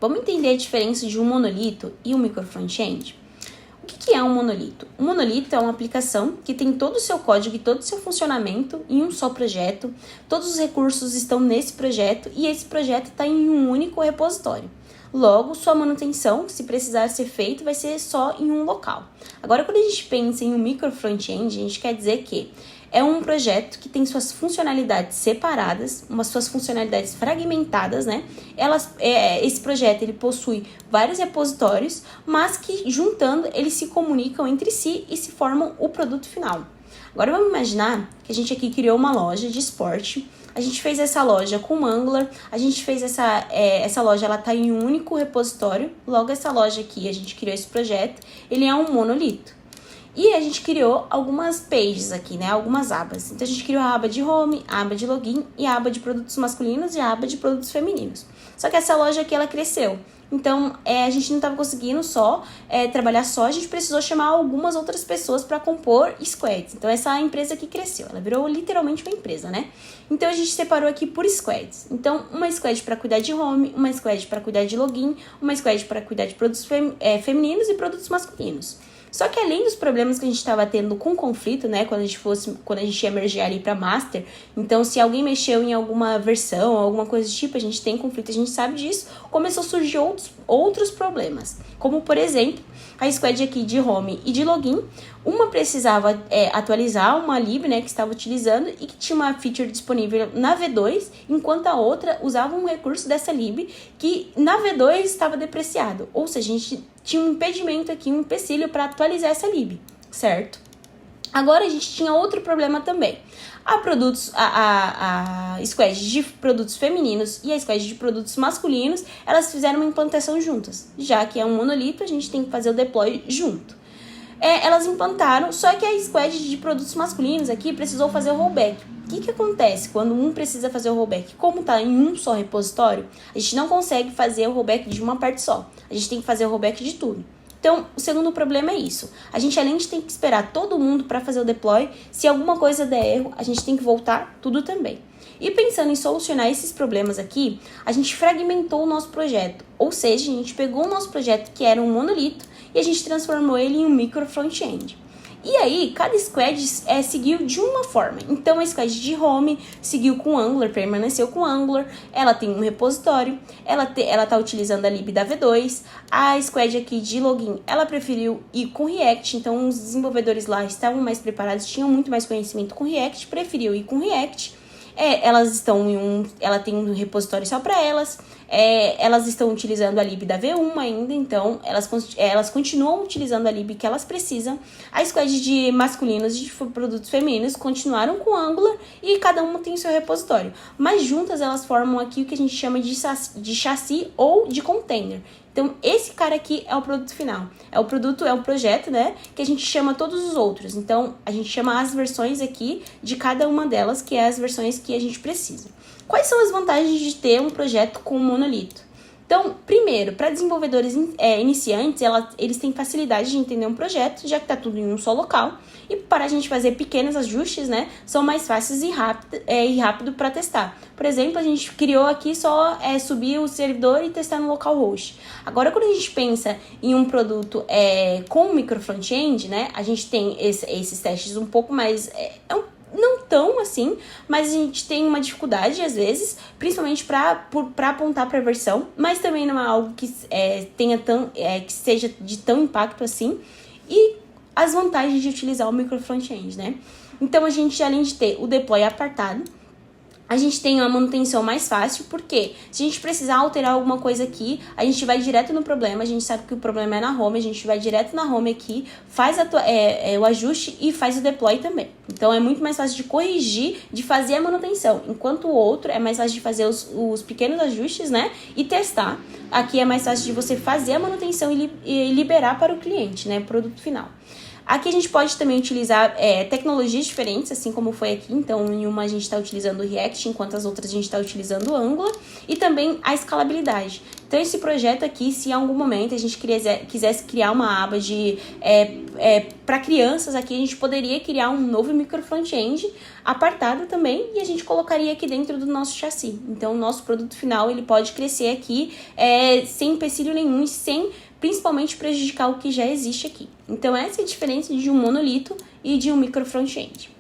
vamos entender a diferença de um monolito e um micro front-end? O que é um monolito? Um monolito é uma aplicação que tem todo o seu código e todo o seu funcionamento em um só projeto, todos os recursos estão nesse projeto e esse projeto está em um único repositório. Logo, sua manutenção, se precisar ser feita, vai ser só em um local. Agora, quando a gente pensa em um micro front-end, a gente quer dizer que é um projeto que tem suas funcionalidades separadas, suas funcionalidades fragmentadas, né? Esse projeto ele possui vários repositórios, mas que juntando eles se comunicam entre si e se formam o produto final. Agora vamos imaginar que a gente aqui criou uma loja de esporte. A gente fez essa loja com Angular, a gente fez essa loja, ela está em um único repositório. Logo, essa loja aqui, a gente criou esse projeto, ele é um monolito. E a gente criou algumas pages aqui, né? Algumas abas. Então, a gente criou a aba de home, a aba de login e a aba de produtos masculinos e a aba de produtos femininos. Só que essa loja aqui, ela cresceu. Então, a gente não estava conseguindo trabalhar só, a gente precisou chamar algumas outras pessoas para compor squads. Então, essa empresa aqui cresceu, ela virou literalmente uma empresa, né? Então, a gente separou aqui por squads. Então, uma squad para cuidar de home, uma squad para cuidar de login, uma squad para cuidar de produtos femininos e produtos masculinos. Só que além dos problemas que a gente estava tendo com conflito, né, quando a gente ia mergear ali para master, então se alguém mexeu em alguma versão, alguma coisa do tipo, a gente tem conflito, a gente sabe disso, começou a surgir outros problemas. Como, por exemplo, a squad aqui de home e de login, uma precisava atualizar uma lib, né, que estava utilizando e que tinha uma feature disponível na V2, enquanto a outra usava um recurso dessa lib que na V2 estava depreciado. Ou seja, a gente tinha um impedimento aqui, um empecilho para atualizar essa lib, certo? Agora a gente tinha outro problema também. A squad de produtos femininos e a squad de produtos masculinos, elas fizeram uma implantação juntas. Já que é um monolito, a gente tem que fazer o deploy junto. Elas implantaram, só que a squad de produtos masculinos aqui precisou fazer o rollback. O que acontece quando um precisa fazer o rollback? Como está em um só repositório, a gente não consegue fazer o rollback de uma parte só. A gente tem que fazer o rollback de tudo. Então, o segundo problema é isso. A gente, além de ter que esperar todo mundo para fazer o deploy, se alguma coisa der erro, a gente tem que voltar tudo também. E pensando em solucionar esses problemas aqui, a gente fragmentou o nosso projeto. Ou seja, a gente pegou o nosso projeto, que era um monolito, e a gente transformou ele em um micro front-end. E aí, cada squad seguiu de uma forma. Então, a squad de home seguiu com Angular, permaneceu com Angular. Ela tem um repositório, ela tá utilizando a lib da V2. A squad aqui de login, ela preferiu ir com React. Então, os desenvolvedores lá estavam mais preparados, tinham muito mais conhecimento com React, preferiu ir com React. Ela tem um repositório só para elas. Elas estão utilizando a lib da V1 ainda, então elas continuam utilizando a lib que elas precisam. A squad de masculinos e de produtos femininos continuaram com Angular e cada uma tem seu repositório. Mas juntas elas formam aqui o que a gente chama de chassi ou de container. Então, esse cara aqui é o produto final. É um projeto, né, que a gente chama todos os outros. Então, a gente chama as versões aqui de cada uma delas, que é as versões que a gente precisa. Quais são as vantagens de ter um projeto com monolito? Então, primeiro, para desenvolvedores iniciantes, eles têm facilidade de entender um projeto, já que está tudo em um só local. E para a gente fazer pequenos ajustes, né, são mais fáceis e rápido para testar. Por exemplo, a gente criou aqui só subir o servidor e testar no localhost. Agora, quando a gente pensa em um produto com micro front-end, né, a gente tem esses testes um pouco mais... não tão assim, mas a gente tem uma dificuldade às vezes, principalmente para apontar para a versão, mas também não é algo que que seja de tão impacto assim. E as vantagens de utilizar o micro front-end, né? Então, a gente, além de ter o deploy apartado, a gente tem uma manutenção mais fácil, porque se a gente precisar alterar alguma coisa aqui, a gente vai direto no problema, a gente sabe que o problema é na home, a gente vai direto na home aqui, faz o ajuste e faz o deploy também. Então, é muito mais fácil de corrigir, de fazer a manutenção, enquanto o outro é mais fácil de fazer os pequenos ajustes, né, e testar. Aqui é mais fácil de você fazer a manutenção e liberar para o cliente, né, produto final. Aqui a gente pode também utilizar tecnologias diferentes, assim como foi aqui. Então, em uma a gente está utilizando o React, enquanto as outras a gente está utilizando o Angular. E também a escalabilidade. Então, esse projeto aqui, se em algum momento a gente quisesse criar uma aba para crianças aqui, a gente poderia criar um novo micro front-end apartado também e a gente colocaria aqui dentro do nosso chassi. Então, o nosso produto final, ele pode crescer aqui sem empecilho nenhum e sem principalmente prejudicar o que já existe aqui. Então, essa é a diferença de um monolito e de um micro front-end.